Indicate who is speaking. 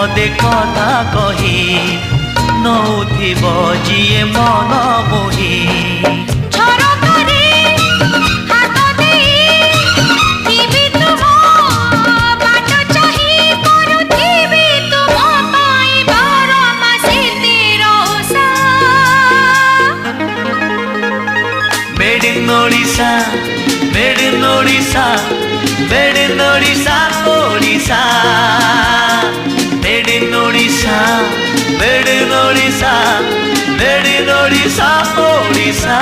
Speaker 1: पदे कथा कही नौथिब जिए मन मोही Odisha made in Odisha made in Odisha Odisha made in Odisha made in Odisha made in Odisha Odisha